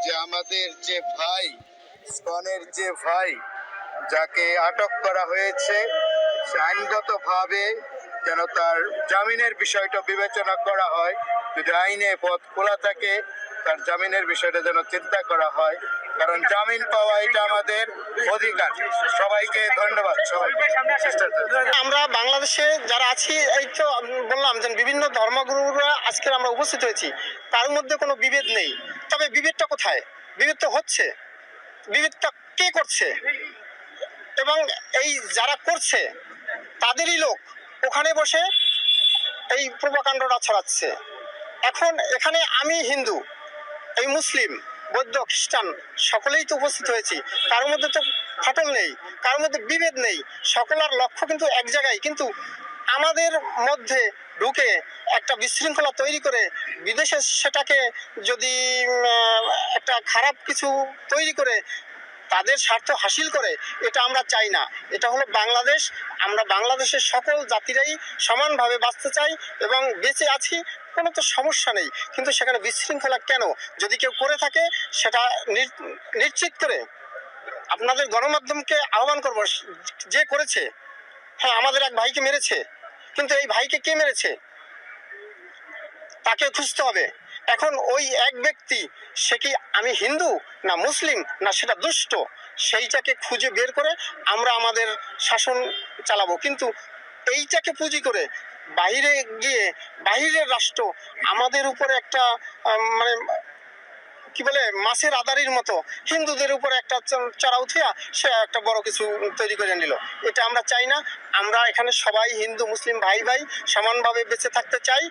যে আমাদের যে ভাই, ইসকনের যে ভাই যাকে আটক করা হয়েছে, সে আইনগতভাবে যেন তার জামিনের বিষয়টা বিবেচনা করা হয়। যদি আইনে পথ খোলা থাকে, তার জামিনের বিষয়টা যেন চিন্তা করা হয়, কারণ জামিন পাওয়া এটা আমাদের অধিকার। সবাইকে ধন্যবাদ। আমরা বাংলাদেশে যারা আছি, এই তো বললাম যে বিভিন্ন ধর্মগুরুরা আজকে আমরা উপস্থিত হয়েছি, তার মধ্যে কোনো বিভেদ নেই। তবে বিভেদটা কোথায়? বিভেদ তো হচ্ছে। বিভেদটা কে করছে? এবং এই যারা করছে তাদেরই লোক ওখানে বসে এই প্রোপাকাণ্ডটা ছড়াচ্ছে। এখন এখানে আমি হিন্দু, এই মুসলিম, বৌদ্ধ, খ্রিস্টান সকলেই তো উপস্থিত হয়েছি। কারোর মধ্যে তো ফাটল নেই, কারোর মধ্যে বিভেদ নেই, সকলের লক্ষ্য কিন্তু এক জায়গায়। কিন্তু আমাদের মধ্যে ঢুকে একটা বিশৃঙ্খলা তৈরি করে বিদেশে সেটাকে যদি একটা খারাপ কিছু তৈরি করে তাদের স্বার্থ হাসিল করে, এটা আমরা চাই না। এটা হলো বাংলাদেশ। আমরা বাংলাদেশের সকল জাতিরাই সমানভাবে বাঁচতে চাই এবং বেঁচে আছি, কোনো তো সমস্যা নেই। কিন্তু সেখানে বিশৃঙ্খলা কেন? যদি কেউ করে থাকে সেটা নিশ্চিত করে আপনাদের গণমাধ্যমকে আহ্বান করব, যে করেছে, হ্যাঁ আমাদের এক ভাইকে মেরেছে, কিন্তু এই ভাইকে কে মেরেছে তাকে খুঁজতে হবে। এখন ওই এক ব্যক্তি, সে কি আমি হিন্দু না মুসলিম না সেটা দুষ্ট, সেইটাকে খুঁজে বের করে আমরা আমাদের শাসন চালাবো। কিন্তু এইটাকে পুঁজি করে বাইরে গিয়ে বাইরের রাষ্ট্র আমাদের উপরে একটা মানে কি বলে মাছের আদারির মতো হিন্দুদের উপরে একটা চড়া উঠিয়া সে একটা বড় কিছু তৈরি করে নিল। এটা আমরা চাই না। আমরা এখানে সবাই হিন্দু মুসলিম ভাই ভাই সমানভাবে বেঁচে থাকতে চাই।